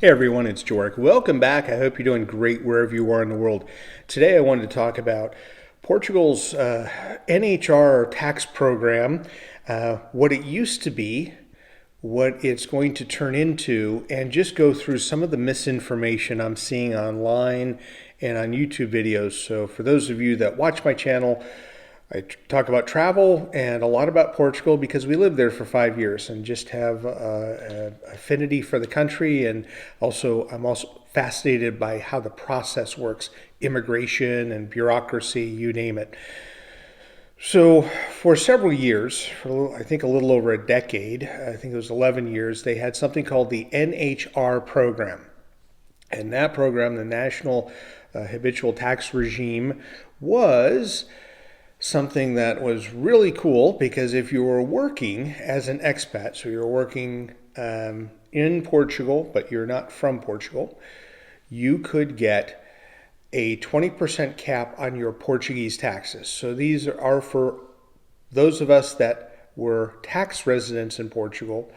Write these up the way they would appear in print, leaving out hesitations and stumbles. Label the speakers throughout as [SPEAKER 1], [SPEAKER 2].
[SPEAKER 1] Hey everyone, it's Jorik. Welcome back. I hope you're doing great wherever you are in the world. Today I wanted to talk about Portugal's NHR tax program, what it used to be, what it's going to turn into, and just go through some of the misinformation I'm seeing online and on YouTube videos. So for those of you that watch my channel, I talk about travel and a lot about Portugal because we lived there for 5 years and just have an affinity for the country. And I'm also fascinated by how the process works, immigration and bureaucracy, you name it. So for several years, I think a little over a decade, I think it was 11 years, they had something called the NHR program. And that program, the National Habitual Tax Regime, was something that was really cool because if you were working as an expat, so you're working in Portugal, but you're not from Portugal, you could get a 20% cap on your Portuguese taxes. So these are for those of us that were tax residents in Portugal.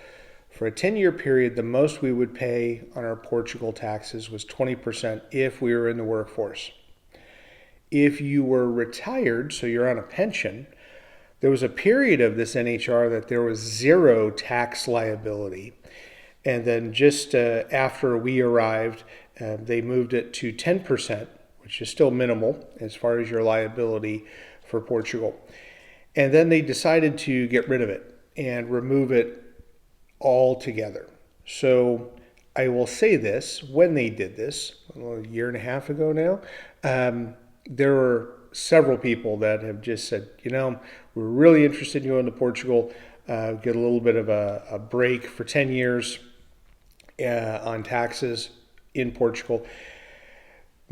[SPEAKER 1] For a 10-year period, the most we would pay on our Portugal taxes was 20% if we were in the workforce. If you were retired, so you're on a pension, there was a period of this NHR that there was zero tax liability. And then just after we arrived, they moved it to 10%, which is still minimal as far as your liability for Portugal. And then they decided to get rid of it and remove it altogether. So I will say this, when they did this, a year and a half ago now, there were several people that have just said, we're really interested in going to Portugal, get a little bit of a break for 10 years on taxes in Portugal.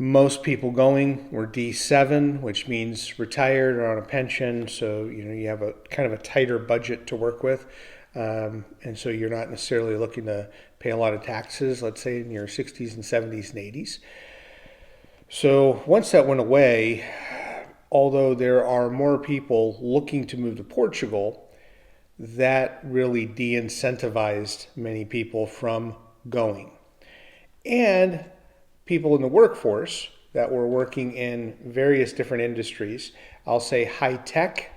[SPEAKER 1] Most people going were D7, which means retired or on a pension. So, you have a kind of a tighter budget to work with. And so you're not necessarily looking to pay a lot of taxes, let's say in your 60s and 70s and 80s. So once that went away, although there are more people looking to move to Portugal, that really de-incentivized many people from going. And people in the workforce that were working in various different industries, I'll say high tech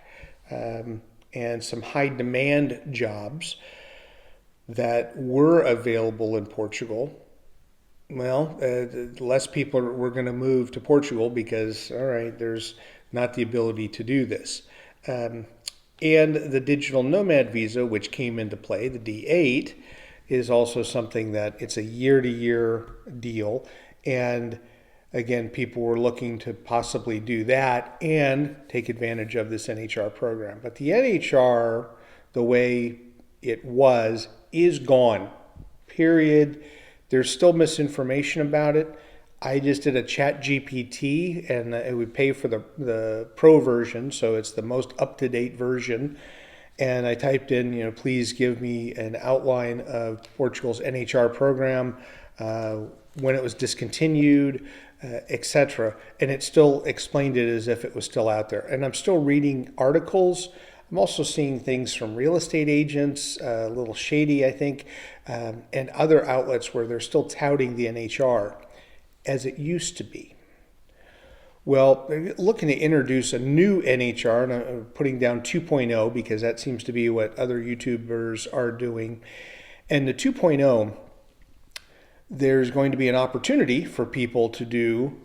[SPEAKER 1] and some high demand jobs that were available in Portugal, less people were going to move to Portugal because, all right, there's not the ability to do this. And the digital nomad visa, which came into play, the D8, is also something that it's a year-to-year deal. And again, people were looking to possibly do that and take advantage of this NHR program. But the NHR, the way it was, is gone, period. There's still misinformation about it. I just did a chat GPT and it would pay for the pro version, so it's the most up-to-date version. And I typed in, please give me an outline of Portugal's NHR program, when it was discontinued, etc. And it still explained it as if it was still out there. And I'm still reading articles. I'm also seeing things from real estate agents, a little shady, I think, and other outlets where they're still touting the NHR as it used to be. Well, they're looking to introduce a new NHR, and I'm putting down 2.0 because that seems to be what other YouTubers are doing. And the 2.0, there's going to be an opportunity for people to do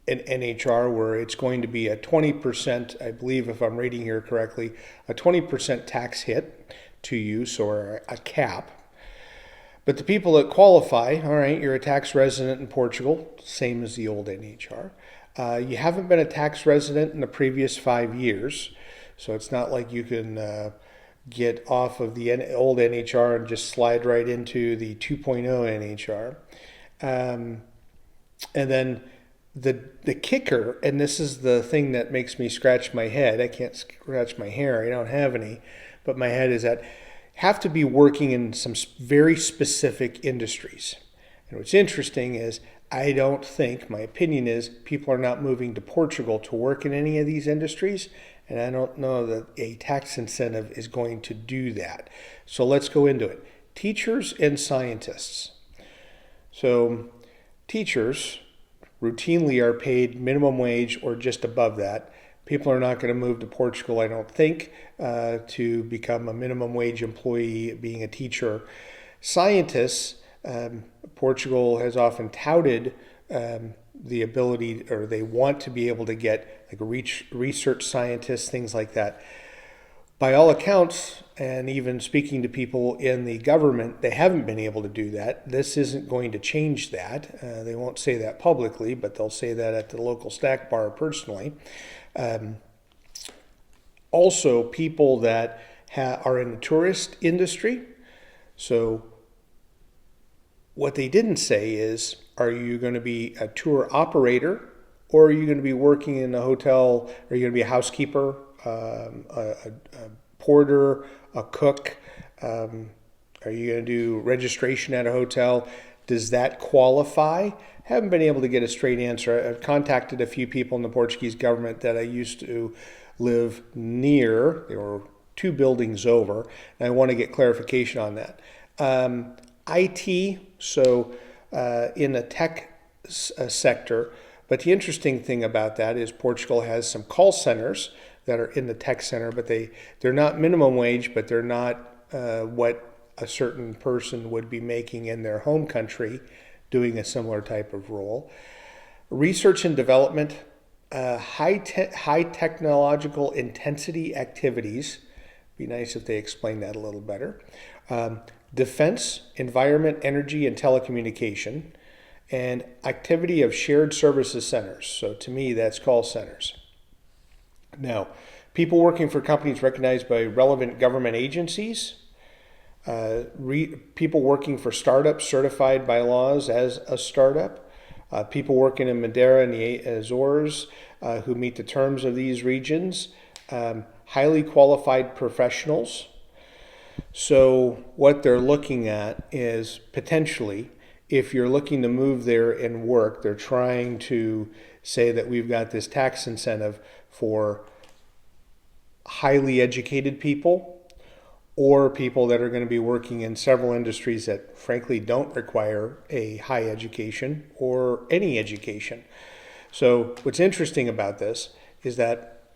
[SPEAKER 1] an NHR where it's going to be a 20%, I believe if I'm reading here correctly, a 20% tax hit to you, so a cap. But the people that qualify, all right, you're a tax resident in Portugal, same as the old NHR. You haven't been a tax resident in the previous 5 years, so it's not like you can get off of the old NHR and just slide right into the 2.0 NHR. And then the kicker, and this is the thing that makes me scratch my head. I can't scratch my hair. I don't have any, but my head is that have to be working in some very specific industries. And what's interesting is I don't think, my opinion is, people are not moving to Portugal to work in any of these industries. And I don't know that a tax incentive is going to do that. So let's go into it. Teachers and scientists. So teachers routinely are paid minimum wage or just above that. People are not going to move to Portugal, I don't think, to become a minimum wage employee being a teacher. Scientists, Portugal has often touted the ability, or they want to be able to get like research scientists, things like that. By all accounts, and even speaking to people in the government, they haven't been able to do that. This isn't going to change that. They won't say that publicly, but they'll say that at the local snack bar personally. Also, people that are in the tourist industry. So what they didn't say is, are you going to be a tour operator, or are you going to be working in a hotel? Are you going to be a housekeeper, a porter, a cook? Are you going to do registration at a hotel? Does that qualify? Haven't been able to get a straight answer. I've contacted a few people in the Portuguese government that I used to live near. They were 2 buildings over, and I want to get clarification on that. IT, so in the tech sector. But the interesting thing about that is Portugal has some call centers that are in the tech center, but they're not minimum wage, but they're not what a certain person would be making in their home country doing a similar type of role. Research and development, high technological intensity activities. Be nice if they explain that a little better. Defense, environment, energy, and telecommunication, and activity of shared services centers. So to me, that's call centers. Now, people working for companies recognized by relevant government agencies, people working for startups certified by laws as a startup, people working in Madeira and the Azores who meet the terms of these regions, highly qualified professionals. So what they're looking at is potentially, if you're looking to move there and work, they're trying to say that we've got this tax incentive for highly educated people or people that are going to be working in several industries that frankly don't require a high education or any education. So what's interesting about this is that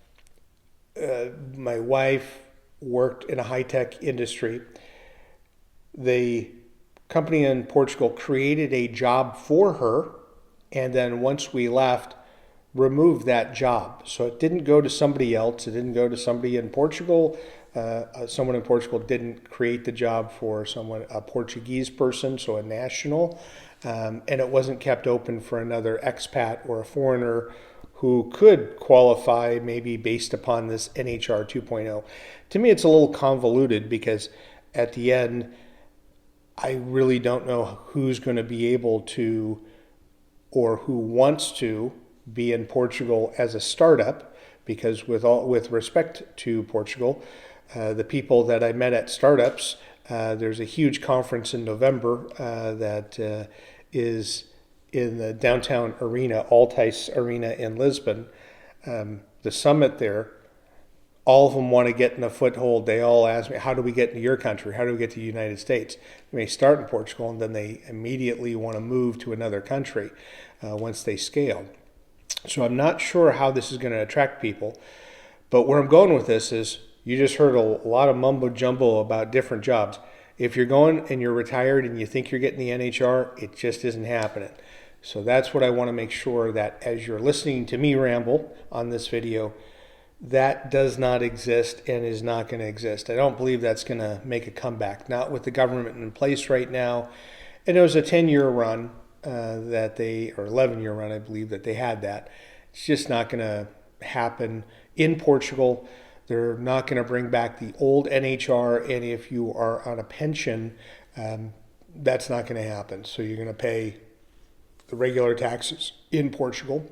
[SPEAKER 1] my wife worked in a high-tech industry. The company in Portugal created a job for her, and then once we left, removed that job. So it didn't go to somebody else. It didn't go to somebody in Portugal. Someone in Portugal didn't create the job for a Portuguese person, so a national, and it wasn't kept open for another expat or a foreigner who could qualify maybe based upon this NHR 2.0. To me, it's a little convoluted because at the end, I really don't know who's going to be able to or who wants to be in Portugal as a startup, because with respect to Portugal, the people that I met at startups, there's a huge conference in November that is in the downtown arena, Altice Arena in Lisbon. The summit there, all of them want to get in a foothold. They all ask me, how do we get into your country? How do we get to the United States? They may start in Portugal and then they immediately want to move to another country once they scale. So I'm not sure how this is going to attract people. But where I'm going with this is, you just heard a lot of mumbo jumbo about different jobs. If you're going and you're retired and you think you're getting the NHR, it just isn't happening. So that's what I want to make sure that as you're listening to me ramble on this video, that does not exist and is not going to exist. I don't believe that's going to make a comeback, not with the government in place right now. And it was a 10-year run or 11-year run, I believe, that they had that. It's just not going to happen in Portugal. They're not going to bring back the old NHR, and if you are on a pension, that's not going to happen. So you're going to pay the regular taxes in Portugal.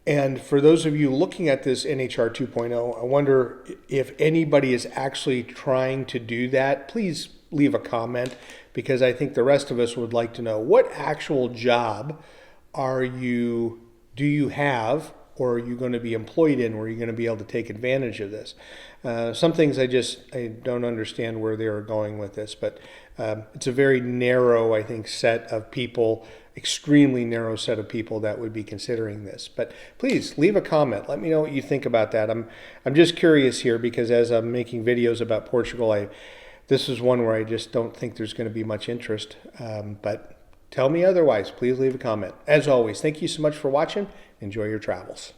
[SPEAKER 1] And for those of you looking at this NHR 2.0, I wonder if anybody is actually trying to do that. Please leave a comment, because I think the rest of us would like to know, what actual job do you have, or are you going to be employed in, where you're going to be able to take advantage of this? Some things I don't understand where they are going with this, but It's a very narrow, I think, set of people, extremely narrow set of people that would be considering this. But please leave a comment. Let me know what you think about that. I'm just curious here because as I'm making videos about Portugal, this is one where I just don't think there's going to be much interest. But tell me otherwise. Please leave a comment. As always, thank you so much for watching. Enjoy your travels.